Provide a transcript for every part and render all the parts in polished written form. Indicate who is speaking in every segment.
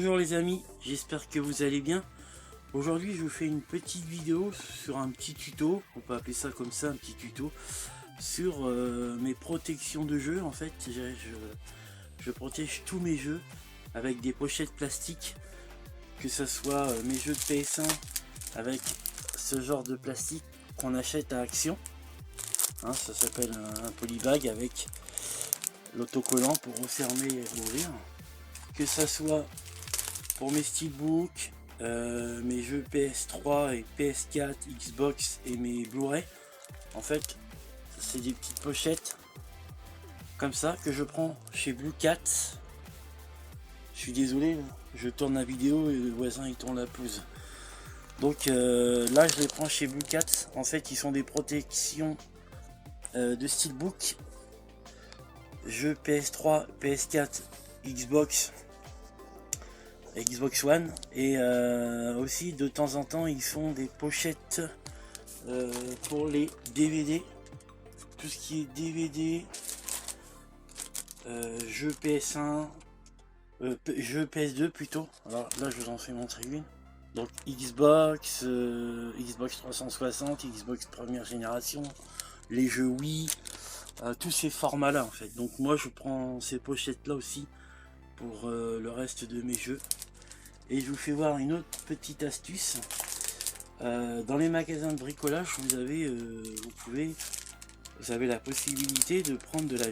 Speaker 1: Bonjour les amis, j'espère que vous allez bien. Aujourd'hui je vous fais une petite vidéo sur un petit tuto, on peut appeler ça comme ça, un petit tuto sur mes protections de jeux. En fait je protège tous mes jeux avec des pochettes plastiques, que ce soit mes jeux de PS1 avec ce genre de plastique qu'on achète à Action, hein, ça s'appelle un polybag avec l'autocollant pour refermer et rouvrir, que ça soit pour mes steelbooks, mes jeux PS3 et PS4, Xbox et mes Blu-ray. En fait, c'est des petites pochettes comme ça que je prends chez Blue Cat. Je suis désolé, je tourne la vidéo et le voisin il tourne la pelouse. Donc là, je les prends chez Blue Cat. En fait, ils sont des protections de steelbook, jeux PS3, PS4, Xbox One, et aussi de temps en temps ils font des pochettes pour les DVD, tout ce qui est DVD, jeux PS1, jeux PS2 plutôt. Alors là je vous en fais montrer une. Donc Xbox 360, Xbox première génération, les jeux Wii, tous ces formats là en fait. Donc moi je prends ces pochettes là aussi pour le reste de mes jeux. Et je vous fais voir une autre petite astuce. Dans les magasins de bricolage, vous avez la possibilité de prendre de la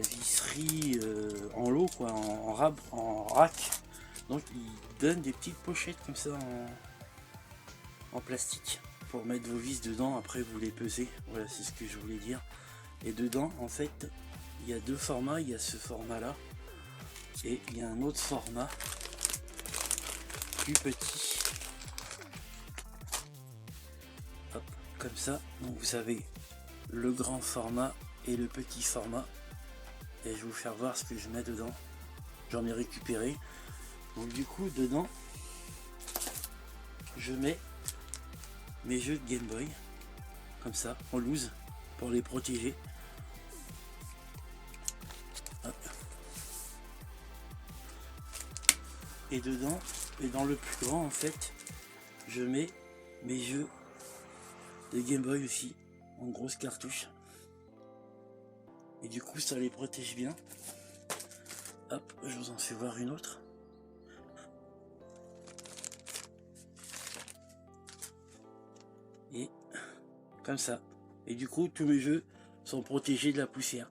Speaker 1: visserie, en lot, quoi, en rack. Donc ils donnent des petites pochettes comme ça en plastique pour mettre vos vis dedans. Après vous les pesez. Voilà, c'est ce que je voulais dire. Et dedans, en fait, il y a deux formats. Il y a ce format là et il y a un autre format plus petit. Hop, comme ça. Donc vous avez le grand format et le petit format. Et je vais vous faire voir ce que je mets dedans. J'en ai récupéré. Donc du coup, dedans, je mets mes jeux de Game Boy. Comme ça, en loose, pour les protéger. Hop. Et dedans, et dans le plus grand en fait, je mets mes jeux de Game Boy aussi, en grosse cartouche. Et du coup ça les protège bien. Hop, je vous en fais voir une autre. Et comme ça. Et du coup tous mes jeux sont protégés de la poussière.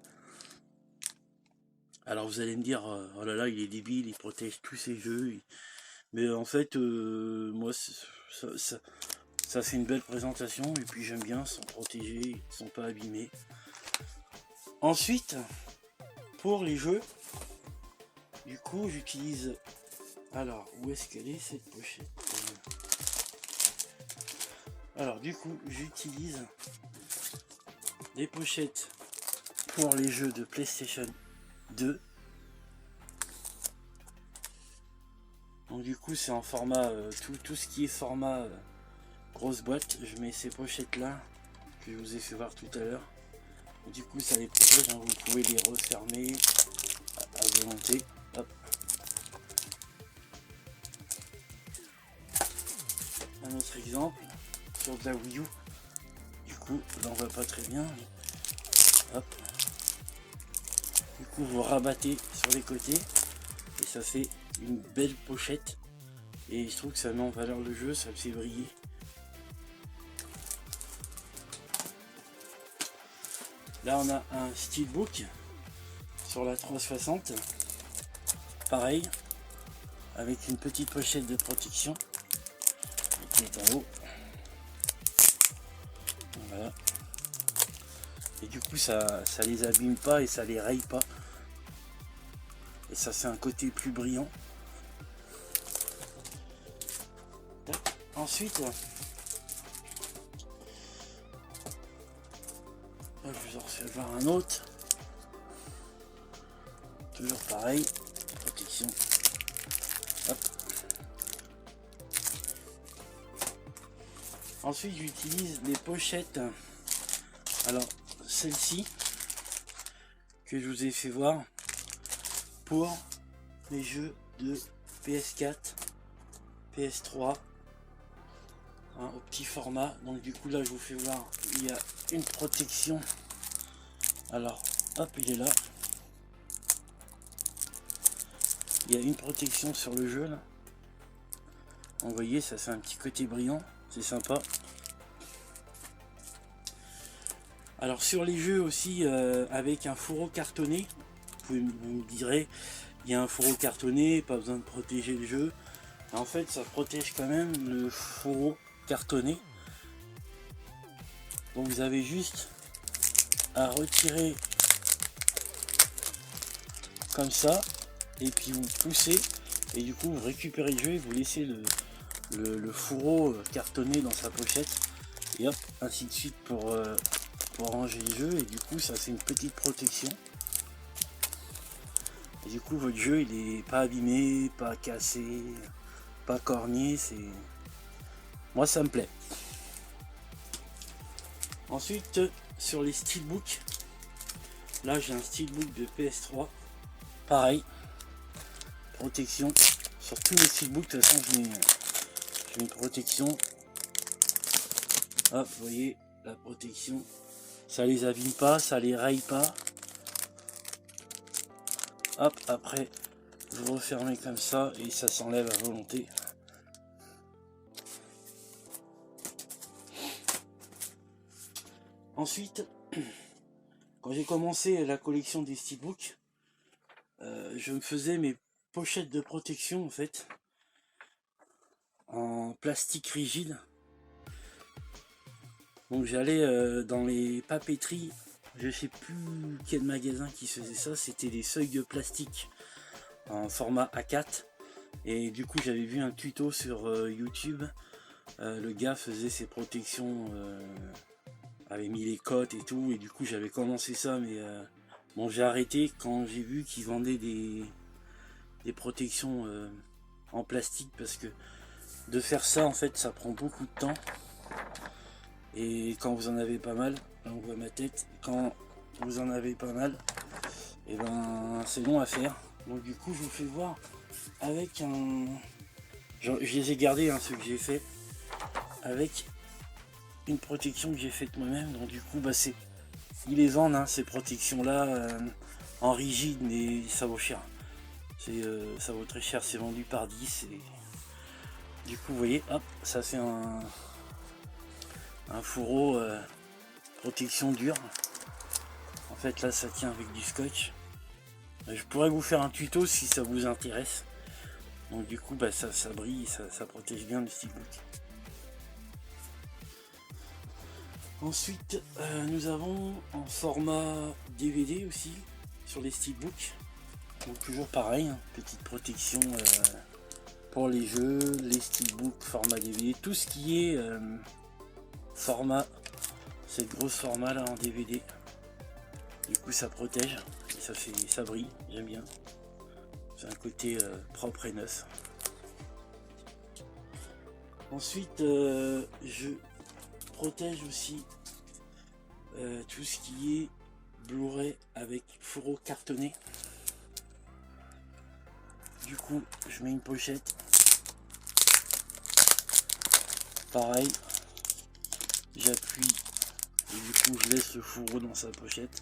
Speaker 1: Alors vous allez me dire, oh là là, il est débile, il protège tous ses jeux. Mais en fait, moi, ça c'est une belle présentation. Et puis j'aime bien, ils sont protégés, ils sont pas abîmés. Ensuite, pour les jeux, du coup, j'utilise... Alors, où est-ce qu'elle est cette pochette? Alors, du coup, j'utilise des pochettes pour les jeux de PlayStation 2. Donc du coup c'est en format tout ce qui est format grosse boîte. Je mets ces pochettes là que je vous ai fait voir tout à l'heure. Du coup ça les protège, hein, vous pouvez les refermer à volonté. Hop. Un autre exemple sur de la Wii U. Du coup là on voit pas très bien. Hop. Du coup vous rabattez sur les côtés et ça fait une belle pochette. Et je trouve que ça met en valeur le jeu, ça le fait briller. Là on a un steelbook sur la 360. Pareil, avec une petite pochette de protection qui est en haut. Voilà. Et du coup ça les abîme pas et ça les raye pas. Et ça c'est un côté plus brillant. Ensuite, je vous en refais voir un autre. Toujours pareil, protection. Hop. Ensuite, j'utilise les pochettes. Alors, celle-ci que je vous ai fait voir. pour les jeux de PS4, PS3, hein, au petit format. Donc du coup là je vous fais voir, il y a une protection. Alors hop, il est là. Il y a une protection sur le jeu là. Vous voyez, ça fait un petit côté brillant, c'est sympa. Alors sur les jeux aussi, avec un fourreau cartonné, vous me direz, il y a un fourreau cartonné, pas besoin de protéger le jeu. En fait, ça protège quand même le fourreau cartonné. Donc vous avez juste à retirer comme ça, et puis vous poussez, et du coup vous récupérez le jeu et vous laissez le fourreau cartonné dans sa pochette, et hop, ainsi de suite pour ranger le jeu. Et du coup ça c'est une petite protection, et du coup votre jeu il est pas abîmé, pas cassé, pas corné. C'est, moi ça me plaît. Ensuite sur les steelbooks, là j'ai un steelbook de PS3, pareil, protection sur tous les steelbooks. De toute façon j'ai une protection, hop, vous voyez la protection, ça les abîme pas, ça les raye pas. Hop, après vous refermez comme ça et ça s'enlève à volonté. Ensuite, quand j'ai commencé la collection des steelbooks, je me faisais mes pochettes de protection en fait en plastique rigide. Donc j'allais dans les papeteries, je sais plus quel magasin qui faisait ça, c'était des feuilles de plastique en format A4. Et du coup j'avais vu un tuto sur YouTube, le gars faisait ses protections, avait mis les cotes et tout, et du coup j'avais commencé ça, mais bon, j'ai arrêté quand j'ai vu qu'ils vendaient des protections en plastique, parce que de faire ça en fait ça prend beaucoup de temps, et quand vous en avez pas mal, là on voit ma tête, quand vous en avez pas mal, et ben c'est long à faire. Donc du coup je vous fais voir avec un, je les ai gardés, hein, ceux que j'ai fait, avec une protection que j'ai faite moi-même. Donc du coup bah c'est, ils les vendent, hein, ces protections là en rigide, mais ça vaut cher, ça vaut très cher, c'est vendu par 10. Et du coup vous voyez, hop, ça c'est un fourreau protection dure. En fait là ça tient avec du scotch. Je pourrais vous faire un tuto si ça vous intéresse. Donc du coup bah ça brille, ça protège bien le steelbook. Ensuite nous avons en format DVD aussi sur les steelbooks. Donc toujours pareil, hein, petite protection pour les jeux, les steelbooks, format DVD, tout ce qui est format, cette grosse format là en DVD. Du coup ça protège, et ça brille, j'aime bien. C'est un côté propre et neuf. Ensuite je protège aussi tout ce qui est Blu-ray avec fourreau cartonné. Du coup je mets une pochette, pareil, j'appuie et du coup je laisse le fourreau dans sa pochette,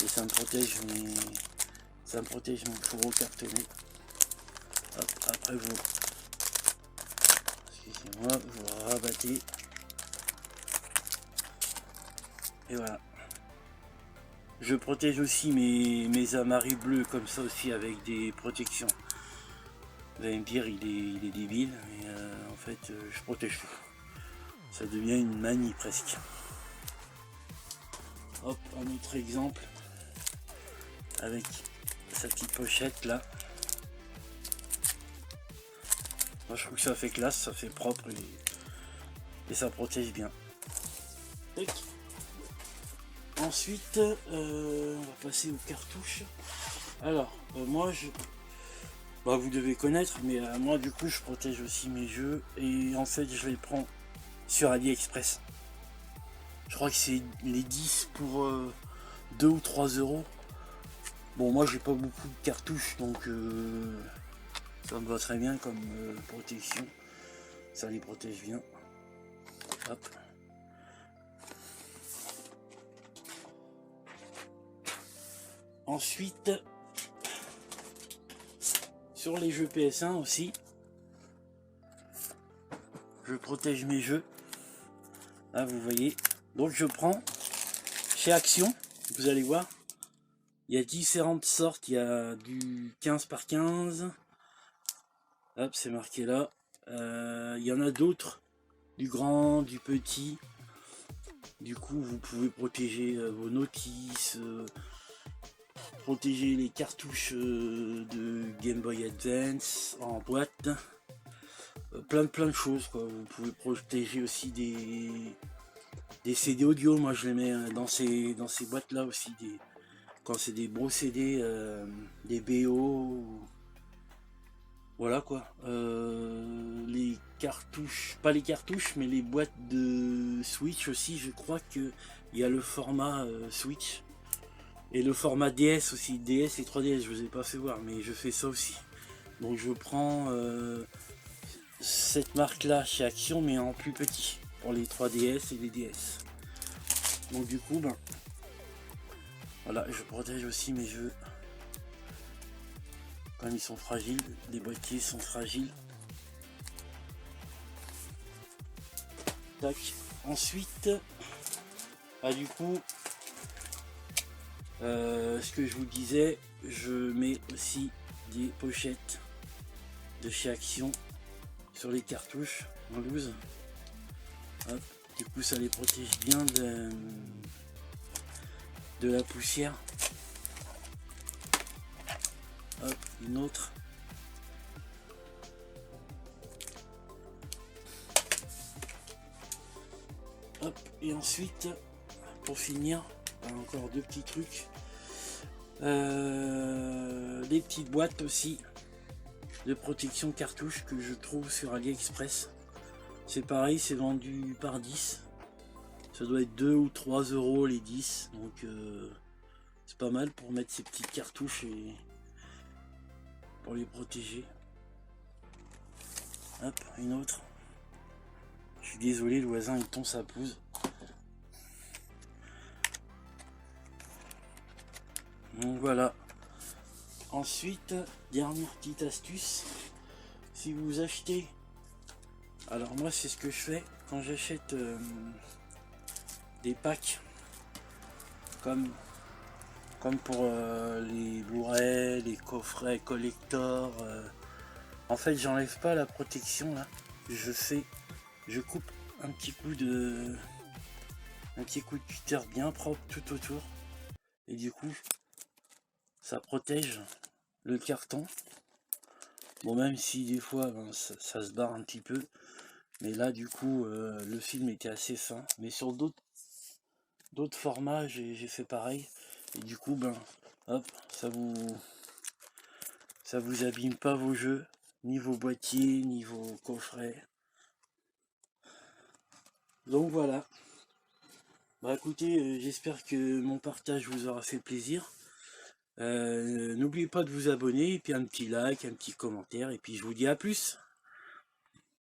Speaker 1: et ça me protège mon fourreau cartonné. Hop, après vous, excusez-moi, vous rabattez, et voilà. Je protège aussi mes amaris bleus comme ça aussi avec des protections. Vous allez me dire il est débile, mais en fait je protège tout. Ça devient une manie presque. Hop, un autre exemple avec sa petite pochette là. Moi je trouve que ça fait classe, ça fait propre, et ça protège bien. Tac. Ensuite on va passer aux cartouches. Alors moi vous devez connaître, mais moi du coup je protège aussi mes jeux, et en fait je les prends sur AliExpress. Je crois que c'est les 10 pour 2 ou 3 euros. Bon, moi j'ai pas beaucoup de cartouches, donc ça me va très bien comme protection. Ça les protège bien. Hop. Ensuite, sur les jeux PS1 aussi, je protège mes jeux. Là, vous voyez. Donc je prends chez Action, vous allez voir, il y a différentes sortes. Il y a du 15 par 15. Hop, c'est marqué là. Il y en a d'autres, du grand, du petit. Du coup, vous pouvez protéger vos notices, protéger les cartouches de Game Boy Advance en boîte. Plein de choses, quoi. Vous pouvez protéger aussi des CD audio. Moi, je les mets dans ces boîtes là aussi. Quand c'est des gros CD, des BO. Voilà quoi. Les cartouches, pas les cartouches, mais les boîtes de Switch aussi. Je crois que il y a le format Switch et le format DS aussi. DS et 3DS. Je vous ai pas fait voir, mais je fais ça aussi. Donc je prends cette marque là chez Action, mais en plus petit pour les 3DS et les DS. Donc du coup, ben voilà, je protège aussi mes jeux. Comme ils sont fragiles, les boîtiers sont fragiles. Tac. Ensuite, bah du coup, ce que je vous disais, je mets aussi des pochettes de chez Action sur les cartouches en loose. Hop. Du coup, ça les protège bien de la poussière. Hop, une autre. Hop, et ensuite, pour finir, encore deux petits trucs. Des petites boîtes aussi de protection cartouche que je trouve sur AliExpress. C'est pareil, c'est vendu par 10. Ça doit être 2 ou 3 euros les 10. Donc c'est pas mal pour mettre ces petites cartouches et pour les protéger. Hop, une autre. Je suis désolé, le voisin il tombe sa pelouse. Donc voilà. Ensuite, dernière petite astuce. Si vous achetez, alors moi c'est ce que je fais quand j'achète des packs comme pour les Blu-ray, les coffrets collector. En fait, j'enlève pas la protection là. Je coupe un petit coup de cutter bien propre tout autour. Et du coup, ça protège le carton. Bon, même si des fois ben, ça se barre un petit peu. Mais là, du coup, le film était assez fin. Mais sur d'autres formats, j'ai fait pareil. Et du coup, ben, hop, ça vous abîme pas vos jeux, ni vos boîtiers, ni vos coffrets. Donc voilà. Bah écoutez, j'espère que mon partage vous aura fait plaisir. N'oubliez pas de vous abonner, et puis un petit like, un petit commentaire, et puis je vous dis à plus.